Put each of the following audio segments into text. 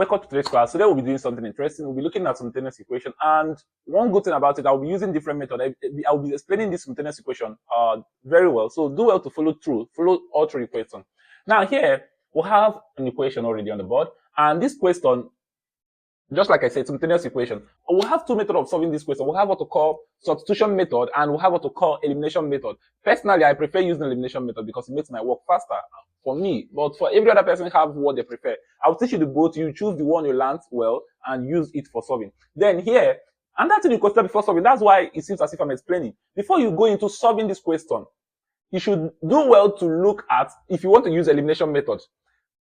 Welcome to today's class. Today we'll be doing something interesting. We'll be looking at simultaneous equation, and one good thing about it, I'll be using different methods. I'll be explaining this simultaneous equation very well. So do well to follow all through the question. Now here we'll have an equation already on the board, and this question, just like I said, simultaneous equation. We'll have two methods of solving this question. We'll have what to call substitution method, and we'll have what to call elimination method. Personally, I prefer using the elimination method because it makes my work faster for me. But for every other person, have what they prefer. I'll teach you the both. You choose the one you learned well and use it for solving. Then here, and that's in the question before solving. That's why it seems as if I'm explaining. Before you go into solving this question, you should do well to look at, if you want to use elimination method,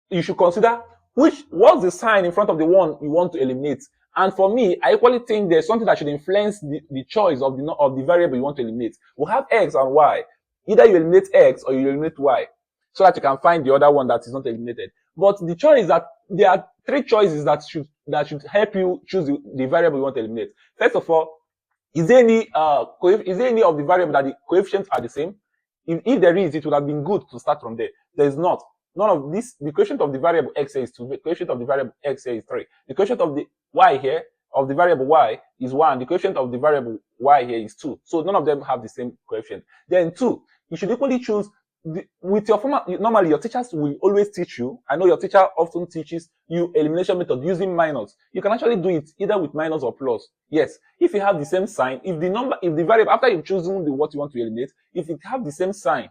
you should consider what's the sign in front of the one you want to eliminate. And for me, I equally think there's something that should influence the choice of the variable you want to eliminate. We'll have x and y. Either you eliminate x or you eliminate y, so that you can find the other one that is not eliminated. But the choice is that there are three choices that should help you choose the variable you want to eliminate. First of all, is there any of the variable that the coefficients are the same? If there is, it would have been good to start from there. There is not. None of this. The coefficient of the variable x here is 2. The coefficient of the variable x here is 3. The coefficient of the y here, of the variable y, is 1. The coefficient of the variable y here is 2. So none of them have the same coefficient. Then 2, you should equally choose with your format. Normally your teachers will always teach you. I know your teacher often teaches you elimination method using minus. You can actually do it either with minus or plus. Yes, if you have the same sign, if the variable, after you've chosen what you want to eliminate, if it have the same sign,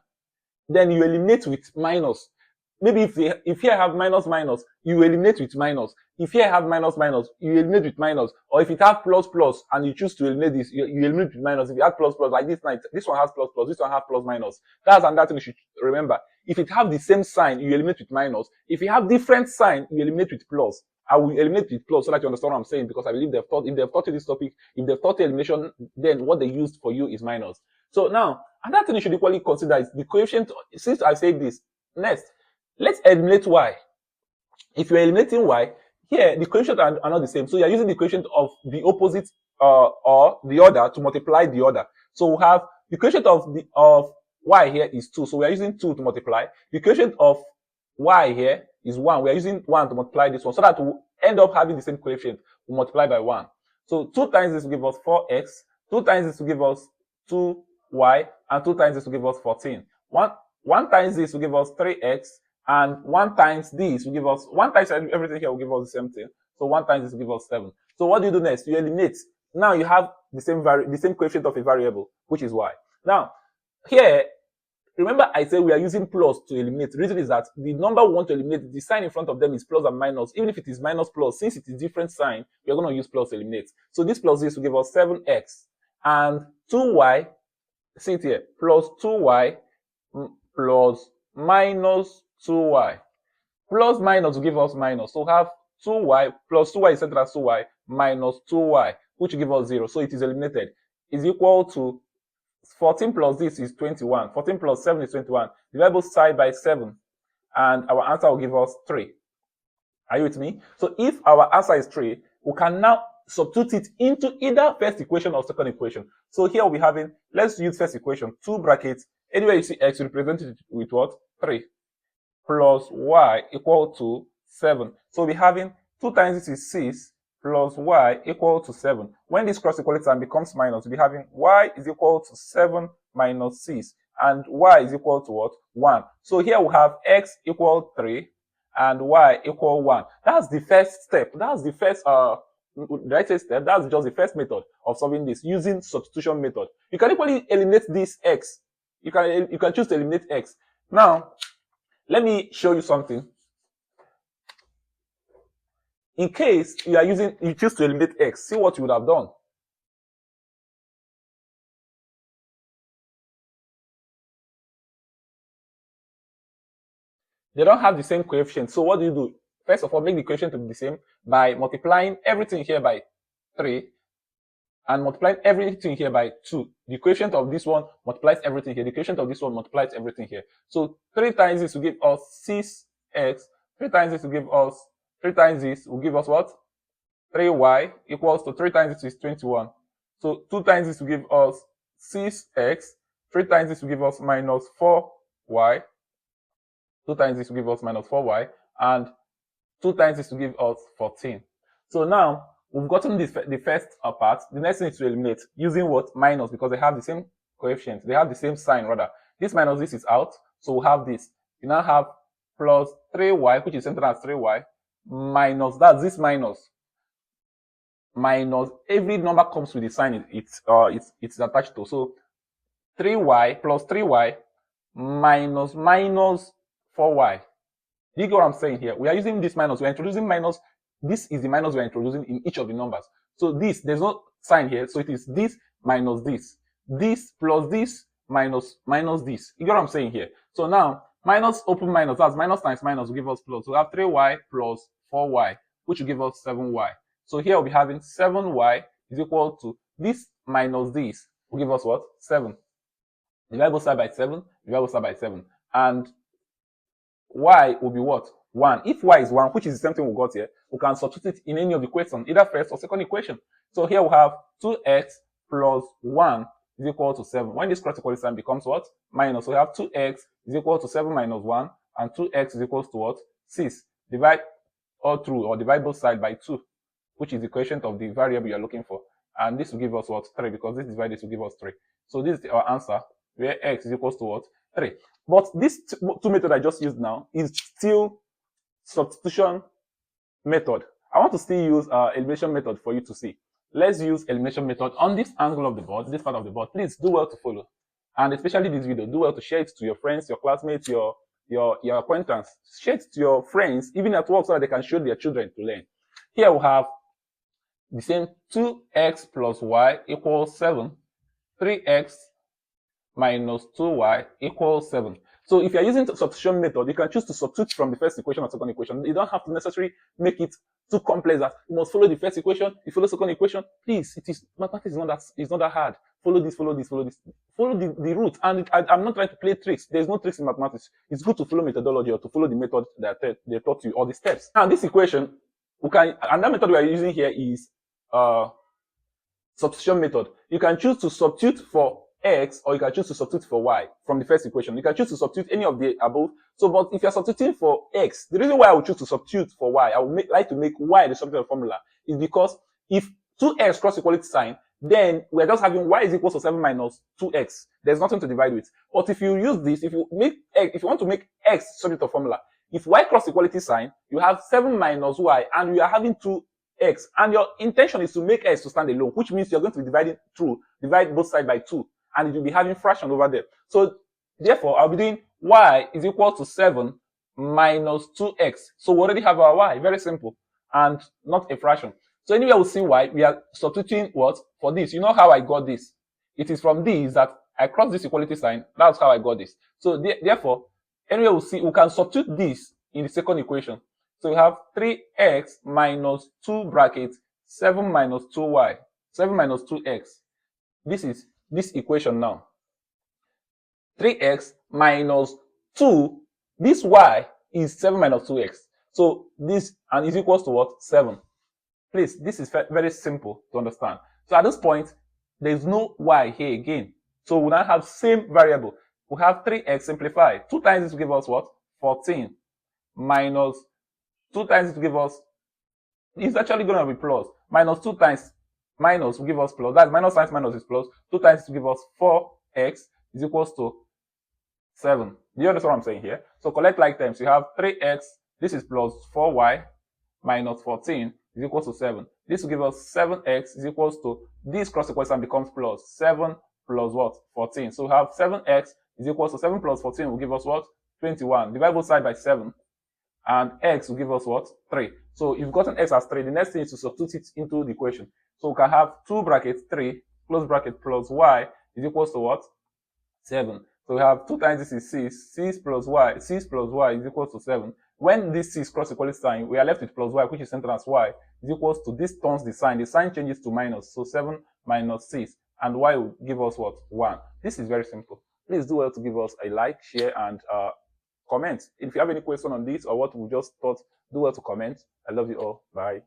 then you eliminate with minus. Maybe if here I have minus minus, you eliminate with minus. If here I have minus minus, you eliminate with minus. Or if it has plus plus and you choose to eliminate this, you eliminate with minus. If you have plus plus, like this one has plus plus, this one has plus minus. That's another thing you should remember. If it have the same sign, you eliminate with minus. If you have different sign, you eliminate with plus. I will eliminate with plus so that you understand what I'm saying, because I believe if they've taught you this topic, if they've taught you elimination, then what they used for you is minus. So now, another thing you should equally consider is the coefficient. Since I said this, next, let's eliminate y. If you're eliminating y, here the coefficients are not the same. So you're using the coefficient of the opposite or the other to multiply the other. So we have the coefficient of y here is 2. So we are using 2 to multiply. The coefficient of y here is 1. We are using 1 to multiply this one, so that we end up having the same coefficient. We multiply by 1. So 2 times this will give us 4x. 2 times this will give us 2y. And 2 times this will give us 14. 1 times this will give us 3x. And 1 times this will give us, 1 times everything here will give us the same thing. So 1 times this will give us 7. So what do you do next? You eliminate. Now you have the same coefficient of a variable, which is y. Now, here, remember I said we are using plus to eliminate. The reason is that the number we want to eliminate, the sign in front of them is plus and minus. Even if it is minus plus, since it is different sign, we are going to use plus to eliminate. So this plus this will give us 7x. And 2y, see it here, plus 2y plus minus 2y. Plus minus will give us minus. So we have 2y plus 2y is set as 2y minus 2y, which will give us 0. So it is eliminated. Is equal to 14 plus this is 21. 14 plus 7 is 21. Divide both side by 7. And our answer will give us 3. Are you with me? So if our answer is 3, we can now substitute it into either first equation or second equation. So here we'll be having, let's use first equation, 2 brackets. Anywhere you see x, you represent it with what? 3. Plus y equal to 7. So we're having 2 times this is 6 plus y equal to 7. When this cross equality sign becomes minus, we'll be having y is equal to 7 minus 6. And y is equal to what? 1. So here we have x equal 3 and y equal 1. That's the first step. That's the first step. That's just the first method of solving this using substitution method. You can equally eliminate this x. You can choose to eliminate x. Now, let me show you something. In case you choose to eliminate x, see what you would have done. They don't have the same coefficient. So what do you do? First of all, make the coefficient to be the same by multiplying everything here by 3 and multiplying everything here by 2. The coefficient of this one multiplies everything here. The coefficient of this one multiplies everything here. So 3 times this will give us 6x. 3 times this will give us, 3 times this will give us what? 3y equals to 3 times this is 21. So 2 times this will give us 6x. 3 times this will give us minus 4y. 2 times this will give us minus 4y. And 2 times this will give us 14. So now we've gotten the first part. The next thing is to eliminate using what? Minus, because they have the same coefficient. They have the same sign rather. This minus this is out. So we'll have this. You now have plus 3y, which is centered as 3y, minus, that's this minus every number comes with the sign it's attached to. So 3y plus 3y minus 4y. Do you get what I'm saying here? We are using this minus. We're introducing minus. This is the minus we're introducing in each of the numbers. So this, there's no sign here. So it is this minus this. This plus this minus this. You get what I'm saying here? So now, minus open minus, that's minus times minus will give us plus. So we have 3y plus 4y, which will give us 7y. So here we'll be having 7y is equal to this minus this will give us what? 7. Divide both side by 7, divide both side by 7. And y will be what? 1. If y is 1, which is the same thing we got here, we can substitute it in any of the equations, either first or second equation. So here we have 2x plus 1 is equal to 7. When this cross equality sign becomes what? Minus. So we have 2x is equal to 7 minus 1, and 2x is equal to what? 6. Divide all through, or divide both sides by 2, which is the coefficient of the variable you're looking for. And this will give us what? 3, because this divide this will give us 3. So this is our answer, where x is equal to what? 3. But this two method I just used now is still substitution method. I want to still use elimination method for you to see. Let's use elimination method on this angle of the board, this part of the board. Please do well to follow. And especially this video, do well to share it to your friends, your classmates, your acquaintance. Share it to your friends, even at work, so that they can show their children to learn. Here we have the same 2x plus y equals 7. 3x minus 2y equals 7. So if you're using the substitution method, you can choose to substitute from the first equation or second equation. You don't have to necessarily make it too complex that you must follow the first equation, you follow the second equation. Please, mathematics is not that hard. Follow this, follow this, follow this. Follow the route. And I'm not trying to play tricks. There's no tricks in mathematics. It's good to follow methodology or to follow the method that they taught you, or the steps. Now this equation, another method we are using here is substitution method. You can choose to substitute for x, or you can choose to substitute for y from the first equation. You can choose to substitute any of the above. So, but if you're substituting for x, the reason why I would choose to substitute for y, I would like to make y the substitute formula, is because if 2x cross equality sign, then we're just having y is equal to 7 minus 2x. There's nothing to divide with. But if you use this, if you want to make x substitute of formula, if y cross equality sign, you have 7 minus y, and you are having 2x, and your intention is to make x to stand alone, which means you're going to be divide both sides by 2. And it will be having fraction over there. So therefore, I'll be doing y is equal to 7 minus 2x. So we already have our y. Very simple. And not a fraction. So anywhere we see y, we are substituting what? For this. You know how I got this? It is from this that I cross this equality sign. That's how I got this. So therefore, anywhere we see, we can substitute this in the second equation. So we have 3x minus 2 brackets 7 minus 2y. 7 minus 2x. This is this equation now. 3x minus 2, this y is 7 minus 2x. So this, and is equals to what? 7. Please, this is very simple to understand. So at this point, there's no y here again. So we now have same variable. We have 3x simplified. 2 times this will give us what? 14. Minus 2 times this will give us, it's actually going to be plus. Minus 2 times minus will give us plus. That's minus times minus is plus. 2 times will give us 4x is equals to 7. Do you understand what I'm saying here? So collect like terms. You have 3x. This is plus 4y minus 14 is equals to 7. This will give us 7x is equals to, this cross equation becomes plus 7 plus what? 14. So we have 7x is equals to 7 plus 14 will give us what? 21. Divide both sides by 7. And x will give us what? 3. So if you've gotten x as 3, the next thing is to substitute it into the equation. So we can have 2 brackets 3, close bracket, plus y is equals to what? 7. So we have 2 times this is 6, 6 plus y is equals to 7. When this 6 cross equality sign, we are left with plus y, which is centered as y, is equals to, this turns the sign changes to minus, so 7 minus 6, and y will give us what? 1. This is very simple. Please do well to give us a like, share, and comment. If you have any question on this or what we just taught, do well to comment. I love you all. Bye.